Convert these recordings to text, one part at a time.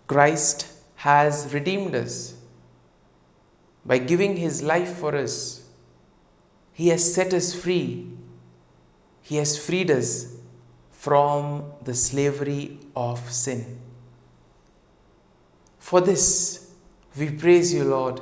Christ has redeemed us by giving his life for us. He has set us free. He has freed us from the slavery of sin. For this, we praise you, Lord.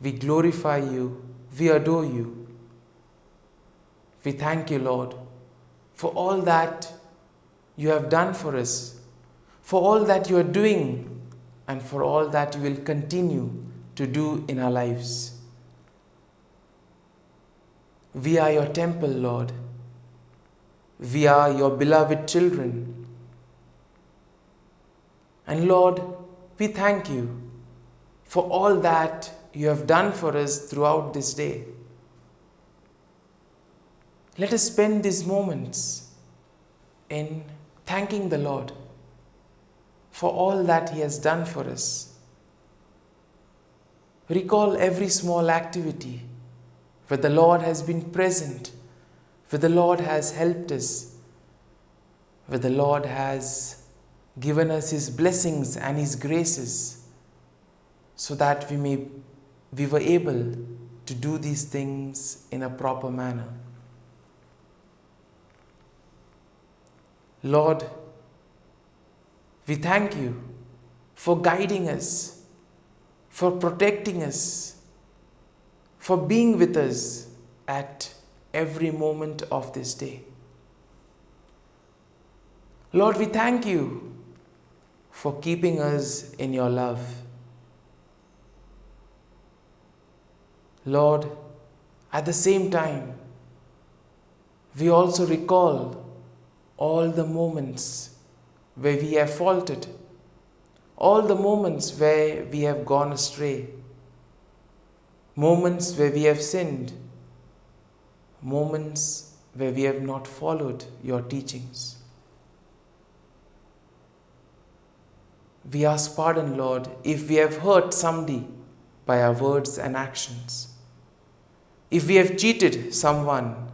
We glorify you. We adore you. We thank you, Lord, for all that you have done for us, for all that you are doing, and for all that you will continue to do in our lives. We are your temple, Lord. We are your beloved children. And Lord, we thank you for all that you have done for us throughout this day. Let us spend these moments in thanking the Lord for all that he has done for us. Recall every small activity where the Lord has been present, where the Lord has helped us, where the Lord has given us his blessings and his graces, so that we were able to do these things in a proper manner. Lord, we thank you for guiding us, for protecting us, for being with us at every moment of this day. Lord, we thank you for keeping us in your love. Lord, at the same time, we also recall all the moments where we have faltered, all the moments where we have gone astray, moments where we have sinned, moments where we have not followed your teachings. We ask pardon, Lord, if we have hurt somebody by our words and actions, if we have cheated someone,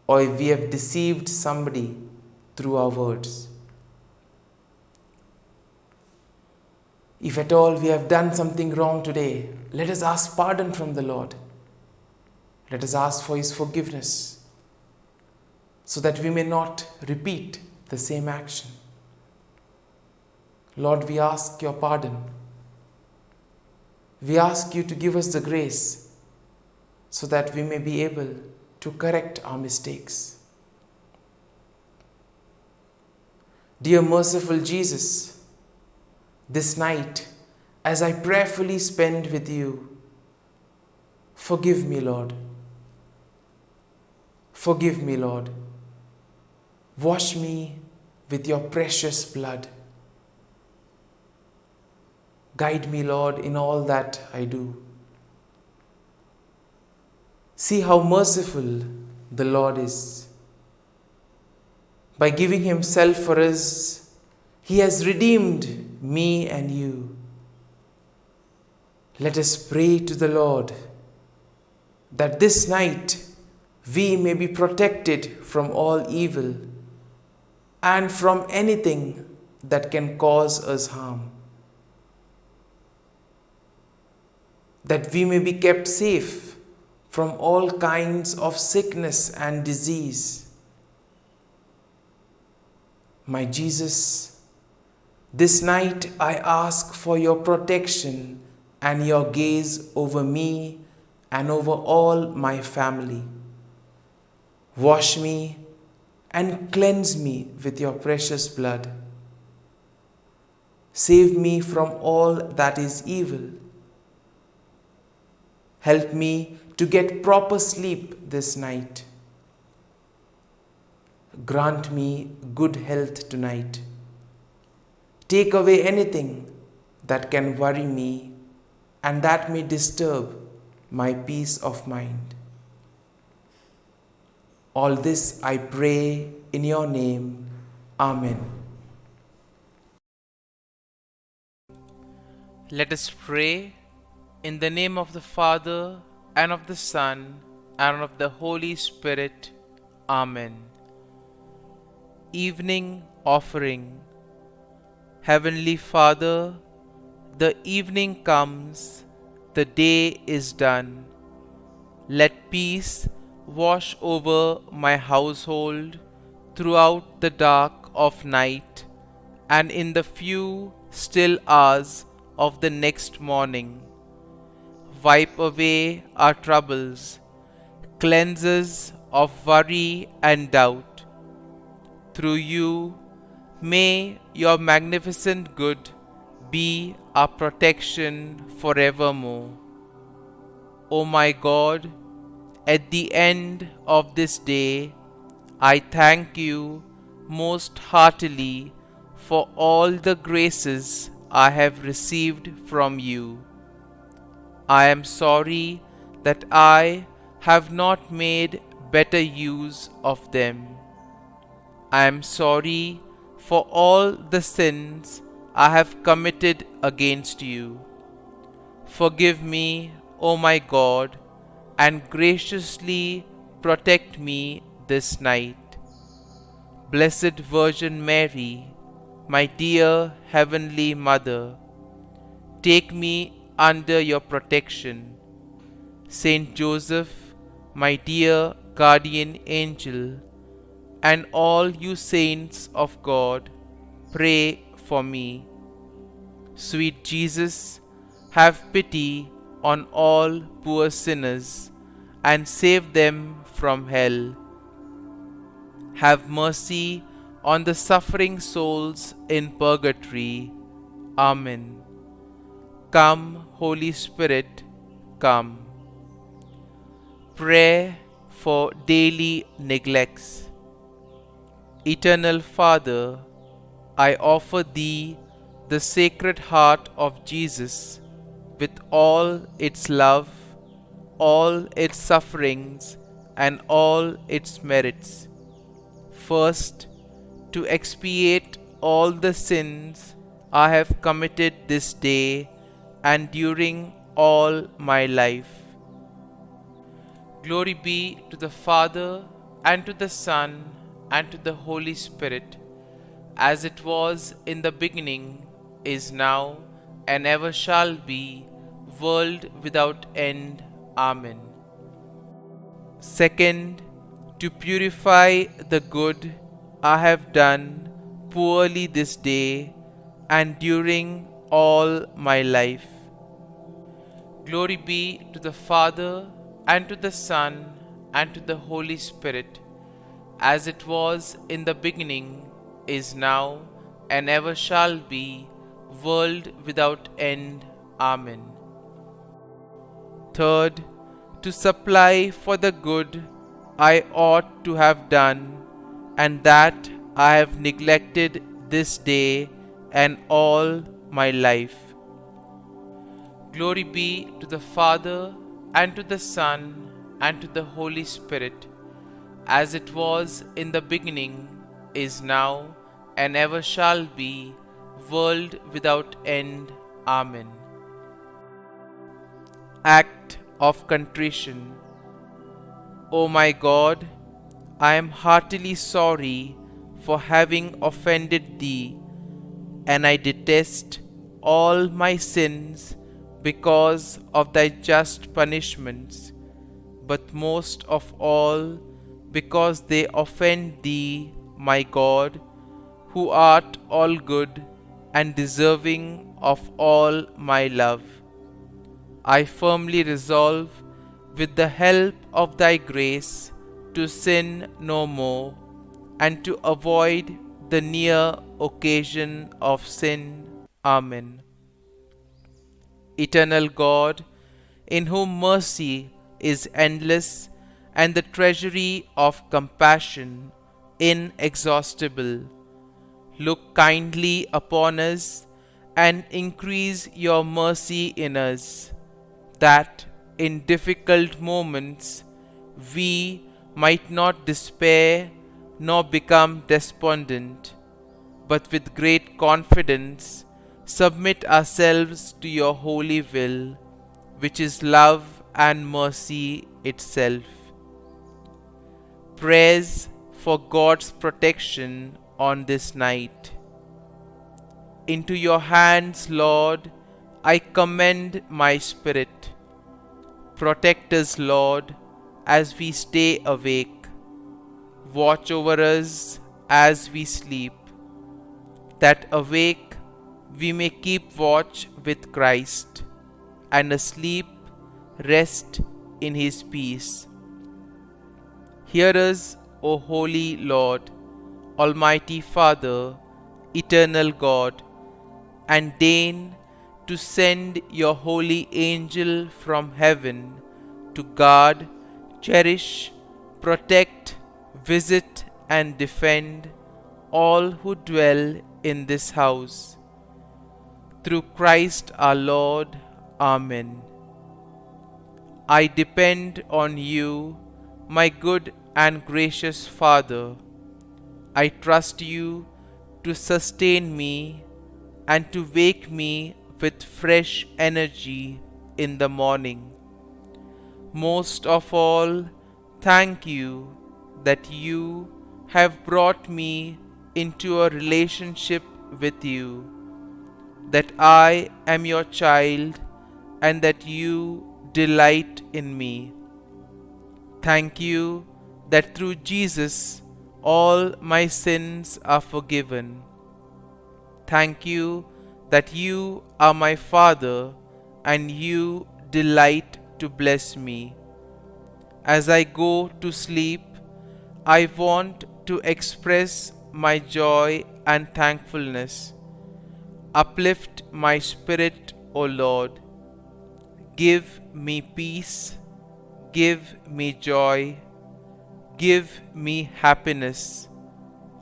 or if we have deceived somebody through our words. If at all we have done something wrong today, let us ask pardon from the Lord. Let us ask for his forgiveness, so that we may not repeat the same action. Lord, we ask your pardon. We ask you to give us the grace so that we may be able to correct our mistakes. Dear merciful Jesus, this night, as I prayerfully spend with you, forgive me, Lord. Forgive me, Lord. Wash me with your precious blood. Guide me, Lord, in all that I do. See how merciful the Lord is. By giving himself for us, he has redeemed me and you. Let us pray to the Lord that this night we may be protected from all evil and from anything that can cause us harm. That we may be kept safe from all kinds of sickness and disease. My Jesus, this night I ask for your protection and your gaze over me and over all my family. Wash me and cleanse me with your precious blood. Save me from all that is evil. Help me to get proper sleep this night. Grant me good health tonight. Take away anything that can worry me and that may disturb my peace of mind. All this I pray in your name. Amen. Let us pray in the name of the Father, and of the Son, and of the Holy Spirit. Amen. Evening Offering. Heavenly Father, the evening comes, the day is done. Let peace wash over my household throughout the dark of night and in the few still hours of the next morning. Wipe away our troubles, cleanse us of worry and doubt. Through you, may your magnificent good be our protection forevermore. O my God, at the end of this day, I thank you most heartily for all the graces I have received from you. I am sorry that I have not made better use of them. I am sorry for all the sins I have committed against you. Forgive me, O my God, and graciously protect me this night. Blessed Virgin Mary, my dear Heavenly Mother, take me under your protection. Saint Joseph, my dear guardian angel, and all you saints of God, pray for me. Sweet Jesus, have pity on all poor sinners and save them from hell. Have mercy on the suffering souls in purgatory. Amen. Come, Holy Spirit, come. Prayer for daily neglects. Eternal Father, I offer Thee the Sacred Heart of Jesus with all its love, all its sufferings, and all its merits. First, to expiate all the sins I have committed this day and during all my life. Glory be to the Father, and to the Son, and to the Holy Spirit, as it was in the beginning, is now, and ever shall be, world without end. Amen. Second, to purify the good I have done poorly this day and during all my life. Glory be to the Father, and to the Son, and to the Holy Spirit, as it was in the beginning, is now, and ever shall be, world without end. Amen. Third, to supply for the good I ought to have done, and that I have neglected this day and all my life. Glory be to the Father, and to the Son, and to the Holy Spirit, as it was in the beginning, is now, and ever shall be, world without end. Amen. Act of Contrition. O my God, I am heartily sorry for having offended Thee, and I detest all my sins because of Thy just punishments, but most of all because they offend Thee, my God, who art all good and deserving of all my love. I firmly resolve, with the help of Thy grace, to sin no more, and to avoid the near occasion of sin. Amen. Eternal God, in whom mercy is endless and the treasury of compassion inexhaustible, look kindly upon us and increase your mercy in us, that in difficult moments we might not despair nor become despondent, but with great confidence submit ourselves to your holy will, which is love and mercy itself. Prayers for God's protection on this night. into your hands, Lord, I commend my spirit. Protect us, Lord, as we stay awake. Watch over us as we sleep, that awake we may keep watch with Christ, and asleep rest in his peace. Hear us, O holy Lord, Almighty Father, eternal God, and deign to send your holy angel from heaven to guard, cherish, protect, visit, and defend all who dwell in this house. Through Christ our Lord. Amen. I depend on you, my good and gracious Father. I trust you to sustain me and to wake me with fresh energy in the morning. Most of all, thank you that you have brought me into a relationship with you, that I am your child and that you delight in me. Thank you that through Jesus all my sins are forgiven. Thank you that you are my Father and you delight to bless me. As I go to sleep, I want to express my joy and thankfulness. Uplift my spirit, O Lord. Give me peace, give me joy, give me happiness.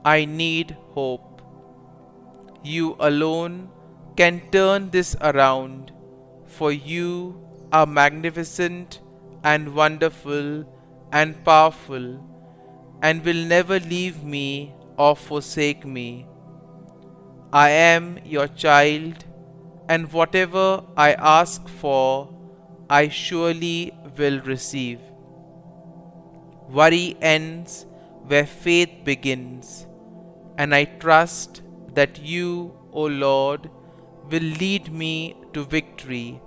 I need hope. You alone can turn this around, for you are magnificent and wonderful and powerful, and will never leave me or forsake me. I am your child, and whatever I ask for, I surely will receive. Worry ends where faith begins, and I trust that you, O Lord, will lead me to victory.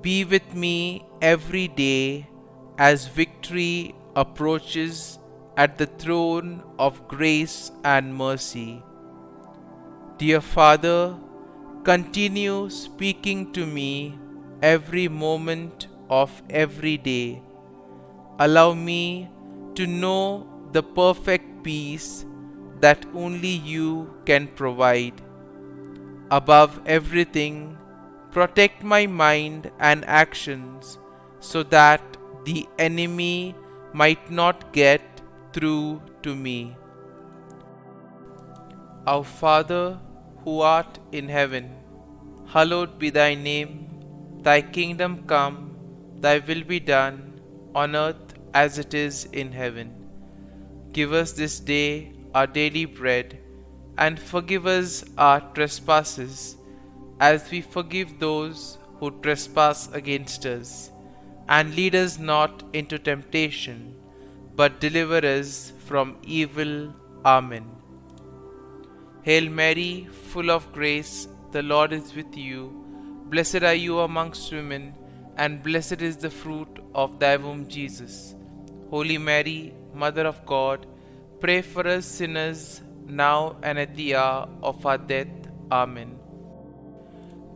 Be with me every day as victory approaches at the throne of grace and mercy. Dear Father, continue speaking to me every moment of every day. Allow me to know the perfect peace that only you can provide. Above everything, protect my mind and actions so that the enemy might not get through to me. Our Father, who art in heaven, hallowed be thy name. Thy kingdom come, thy will be done, on earth as it is in heaven. Give us this day our daily bread, and forgive us our trespasses, as we forgive those who trespass against us. And lead us not into temptation, but deliver us from evil. Amen. Hail Mary, full of grace, the Lord is with you. Blessed are you amongst women, and blessed is the fruit of thy womb, Jesus. Holy Mary, Mother of God, pray for us sinners, now and at the hour of our death. Amen.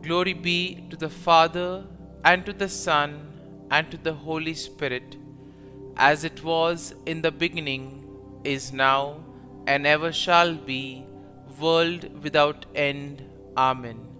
Glory be to the Father, and to the Son, and to the Holy Spirit, as it was in the beginning, is now, and ever shall be, world without end. Amen.